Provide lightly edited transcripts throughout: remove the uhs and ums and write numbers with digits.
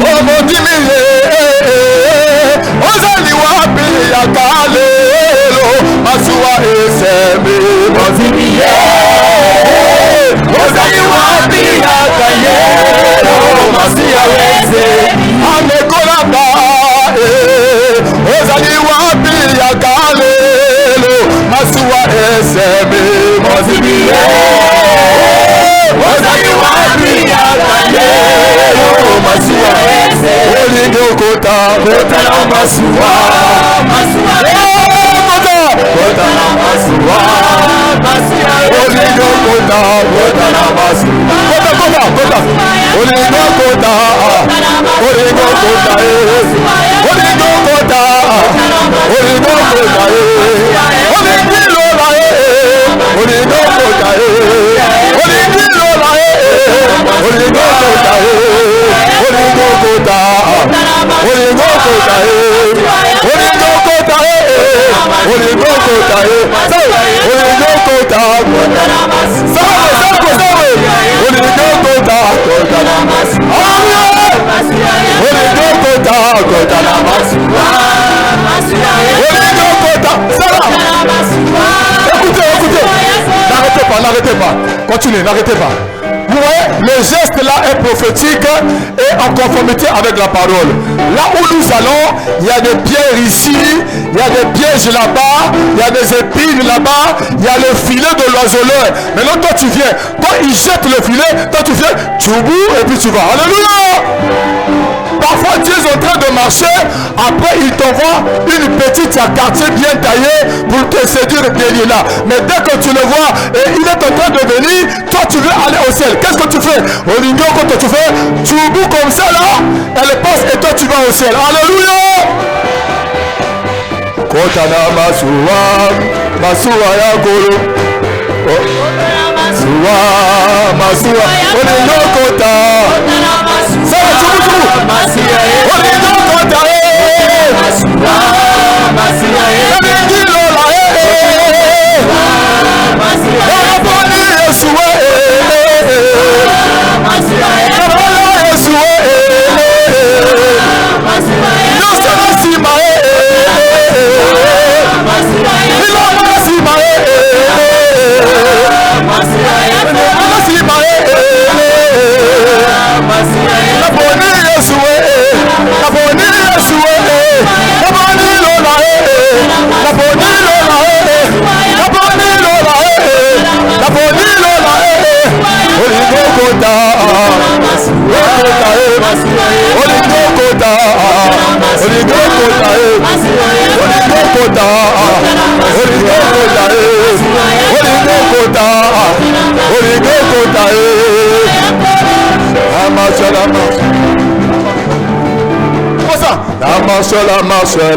omodimiye ozali wapi yakalelo masuwa eseme omodimiye ozali wapi yakalelo masuwa eseme amekolaka ozali wapi yakalelo masuwa eseme omodimiye ozali wapi yakalelo masuwa eseme oligokota kota na masuwa kota na masuwa oligokota kota na masuwa kota oligokota oligokota oligokota oligokota oligilola oligokota oligilola oligokota oligokota oligokota oligokota oligokota n'arrêtez pas, continuez, n'arrêtez pas. Vous voyez, le geste là est prophétique et en conformité avec la parole. Là où nous allons, il y a des pierres ici, il y a des pièges là-bas, il y a des épines là-bas, il y a le filet de l'oiseleur. Maintenant, toi tu viens, quand il jette le filet, toi tu viens, tu bouges et puis tu vas. Alléluia! Parfois Dieu est en train de marcher, après il t'envoie une petite quartier bien taillée pour te séduire bien là. Mais dès que tu le vois et il est en train de venir, toi tu veux aller au ciel. Qu'est-ce que tu fais? Au lignon, quand tu fais, tu bouges comme ça là, elle passe et toi tu vas au ciel. Alléluia! Kotana masuwa, masuwa ya kolo. Masuwa, olignon kota.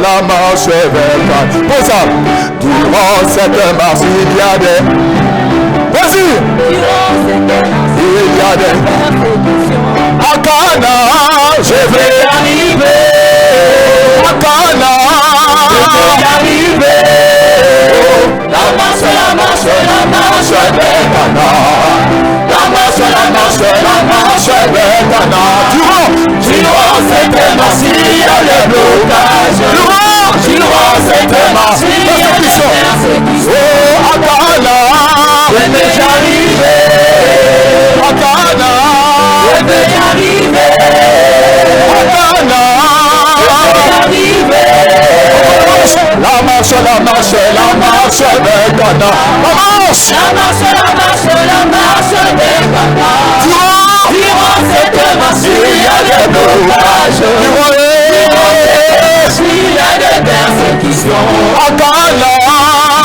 La marche vers toi. Pour ça, durant cette marche, il y a des... Vas-y! Il y a des... Akana, je vais arriver. Akana, je vais arriver. La marche vers Cana. La marche vers Cana. Durant cette marche, il y a des blocages. Durant cette marche, il y a des persécutions. Oh, Akana, je vais arriver. Akana, je vais arriver. Akana, je vais arriver. La marche vers Cana. La marche vers Cana. Durant cette marche, il y a des blocages. Durant il y a des persécutions. Akana,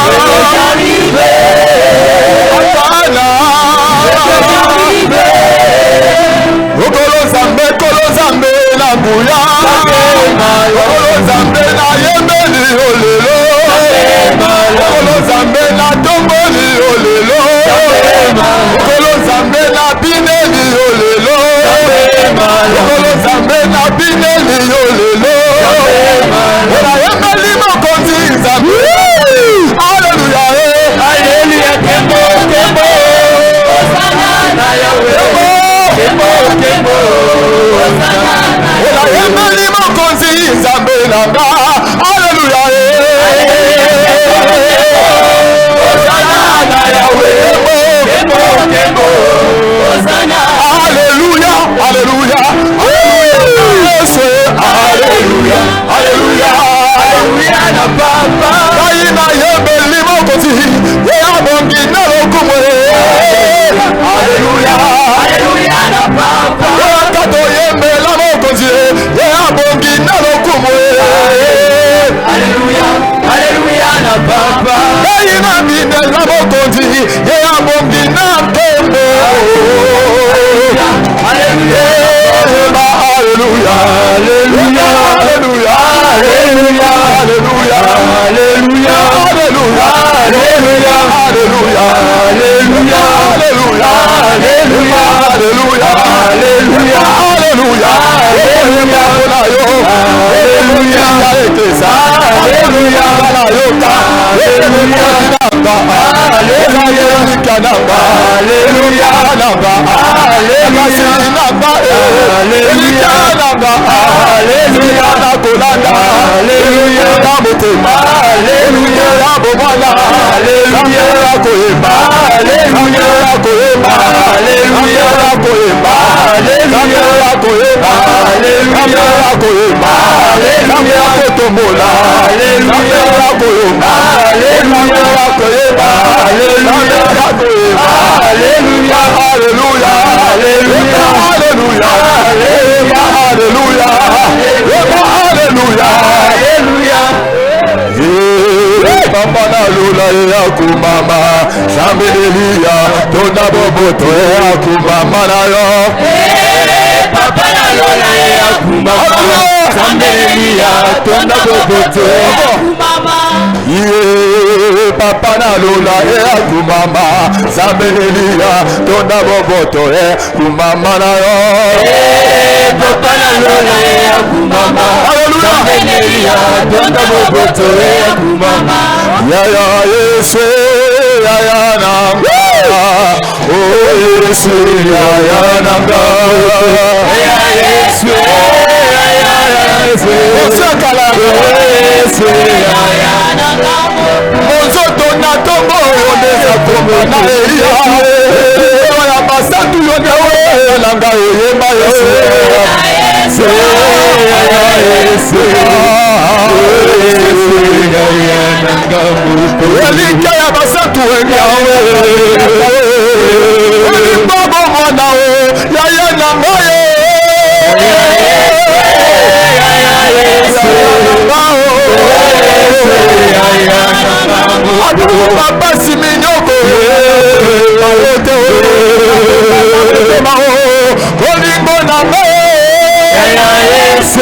je vais arriver. Akana, je vais arriver. Okolo Zambe na Buya. Okolo Zambe na Yemeni olelo. Okolo Zambe na Tomboli olelo. Okolo Zambe na Bineni olelo. Okolo Zambe na Bineni olelo. Ola Yemeli mokonzi Zambe. Alléluia. Alléluia. Kembo. Osana na Yahweh. Kembo. Emeli mokonzi nzambe nanga. Alléluia. Hosanna Yahweh. Alléluia. Alléluia. Alléluia. Alléluia. Alléluia na papa. Kaina yebeli mokonzi. Yabongi na lokumwe. Alléluia. Alléluia na papa. Kato yembela mokonzi. Yabongi na lokumwe. Alléluia. Alléluia na papa. Kaina bidela mokonzi. Yabongi na tembe. Alléluia. Alléluia. Alléluia. Alléluia. Alléluia. Alléluia. Alléluia. Alléluia. Alléluia. Alléluia. Alléluia. Alléluia. Alléluia. Alléluia. Alléluia. Alléluia. Alléluia. Alléluia. Alléluia. Papa na lula ya kumama Sambilia Tona boboto ya kumama na yo Papa na lula ya kumama Sambilia Tona boboto ya kumama Papa na lula ya kumama Sambilia Tona boboto ya kumama na yo Papa na lula ya kumama Sambilia Tona boboto ya kumama Ya Yesu ya nanga Oh Yesu ya nanga Ya Yesu ya Yesu Osakala Yesu ya nanga Monzoto na tombo yoneza kombo na eya Ya basatu yonewe nanga yema Yesu Yesu ya Yesu Elika ya basatu wenyawe Babo mwanao ya nangaye Adu baba siminyoko Mayote Olimbo nangaye Ya Yesu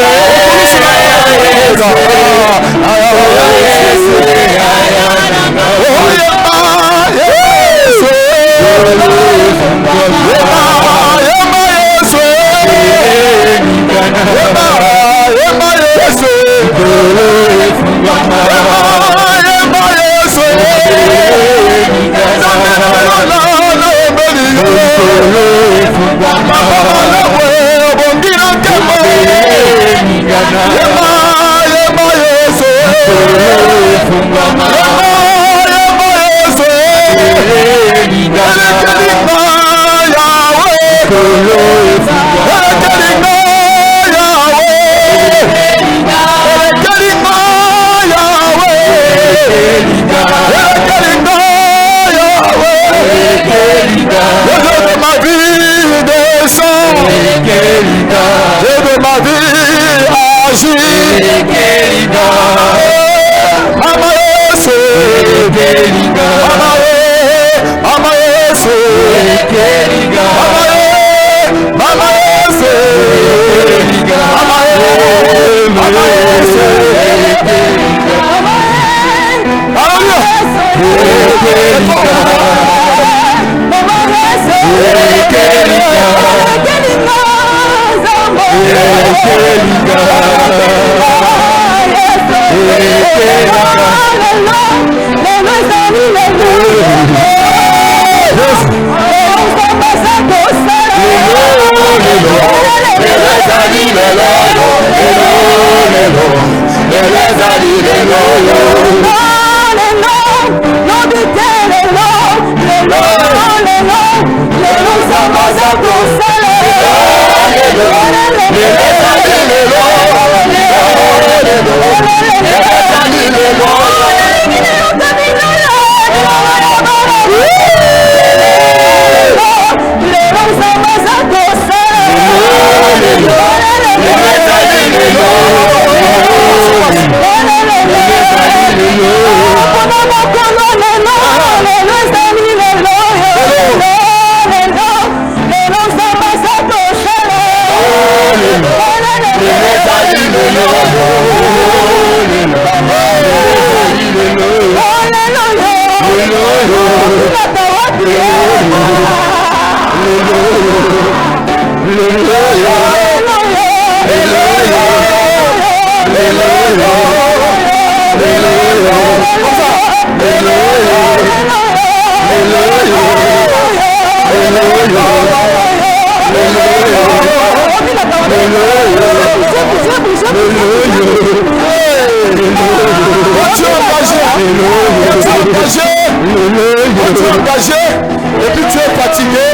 Et puis tu es fatigué,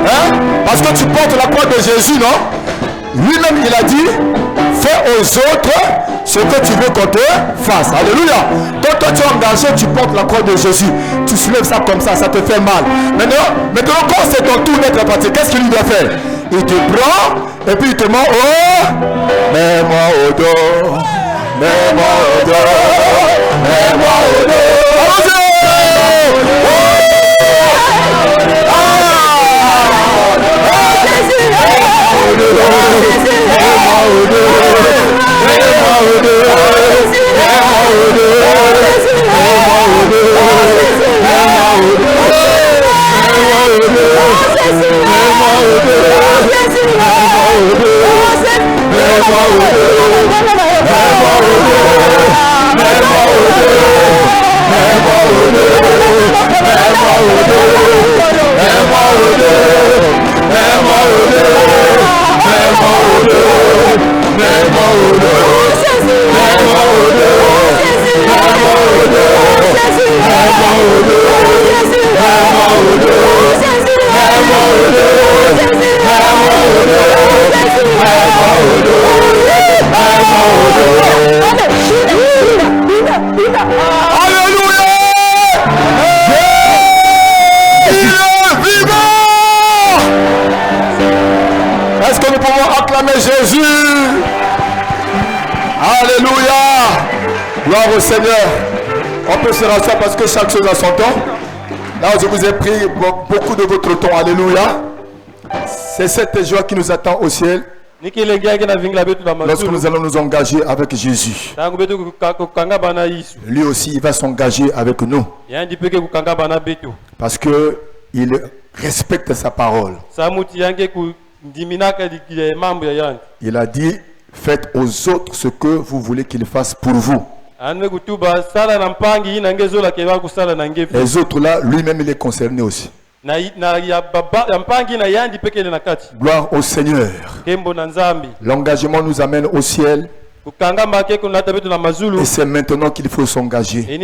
hein? Parce que tu portes la croix de Jésus, non? Lui-même il a dit, fais aux autres ce que tu veux qu'on te fasse. Alléluia. Donc toi tu es engagé, tu portes la croix de Jésus. Tu soulèves ça comme ça te fait mal. Maintenant quand c'est ton tour d'être fatigué, qu'est-ce qu'il doit faire? Il te prend et puis il te met mets-moi au dos, mets-moi au dos, mets-moi au dos. Est-ce que nous pouvons acclamer Jésus? Alléluia. Gloire au Seigneur. On peut se rasseoir parce que chaque chose a son temps. Là, je vous ai pris beaucoup de votre temps. Alléluia. C'est cette joie qui nous attend au ciel. Lorsque nous allons nous engager avec Jésus. Lui aussi, il va s'engager avec nous. Parce qu'il respecte sa parole. Il a dit, faites aux autres ce que vous voulez qu'ils fassent pour vous. Les autres là, lui-même il est concerné aussi. Gloire au Seigneur. L'engagement nous amène au ciel. Et c'est maintenant qu'il faut s'engager. Il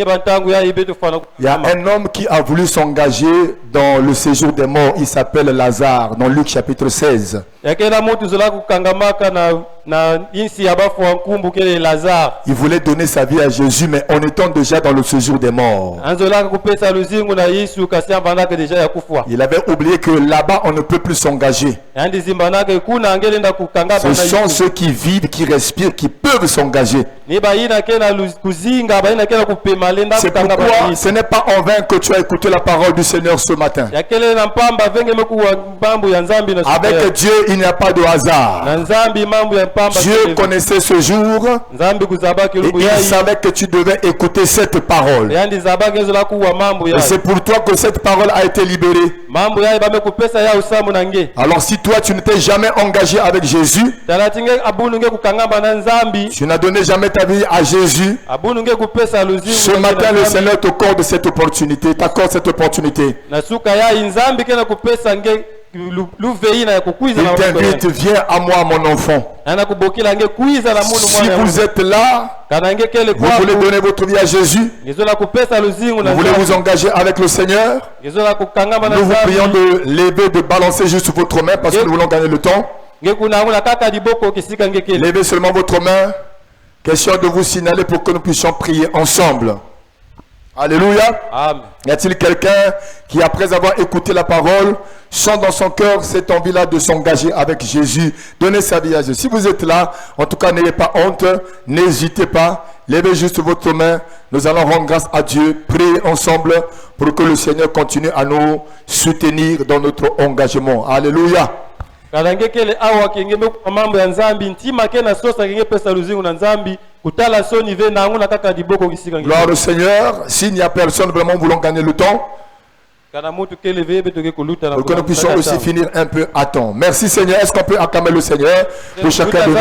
y a un homme qui a voulu s'engager dans le séjour des morts. Il s'appelle Lazare, dans Luc chapitre 16. Il voulait donner sa vie à Jésus, mais en étant déjà dans le séjour des morts. Il avait oublié que là-bas, on ne peut plus s'engager. Ce sont ceux qui vivent, qui respirent, qui peuvent s'engager. C'est pourquoi ce n'est pas en vain que tu as écouté la parole du Seigneur ce matin. Avec Dieu, il n'y a pas de hasard. Dieu connaissait ce jour et il savait que tu devais écouter cette parole. Et c'est pour toi que cette parole a été libérée. Alors si toi tu ne t'es jamais engagé avec Jésus, tu n'as donné jamais ta vie à Jésus, ce matin le Seigneur t'accorde cette opportunité. Il t'invite, viens à moi mon enfant. Si vous êtes là, vous voulez donner votre vie à Jésus, vous voulez vous engager avec le Seigneur, nous vous prions de lever, de balancer juste votre main parce que nous voulons gagner le temps. Levez seulement votre main. Question de vous signaler pour que nous puissions prier ensemble. Alléluia. Amen. Y a-t-il quelqu'un qui, après avoir écouté la parole, sent dans son cœur cette envie-là de s'engager avec Jésus, donner sa vie à Jésus? Si vous êtes là, en tout cas, n'ayez pas honte, n'hésitez pas, levez juste votre main. Nous allons rendre grâce à Dieu, prier ensemble pour que le Seigneur continue à nous soutenir dans notre engagement. Alléluia. Gloire au Seigneur. S'il n'y a personne, vraiment, nous voulons gagner le temps pour que nous puissions aussi finir un peu à temps. Merci Seigneur. Est-ce qu'on peut acclamer le Seigneur pour chacun de nous?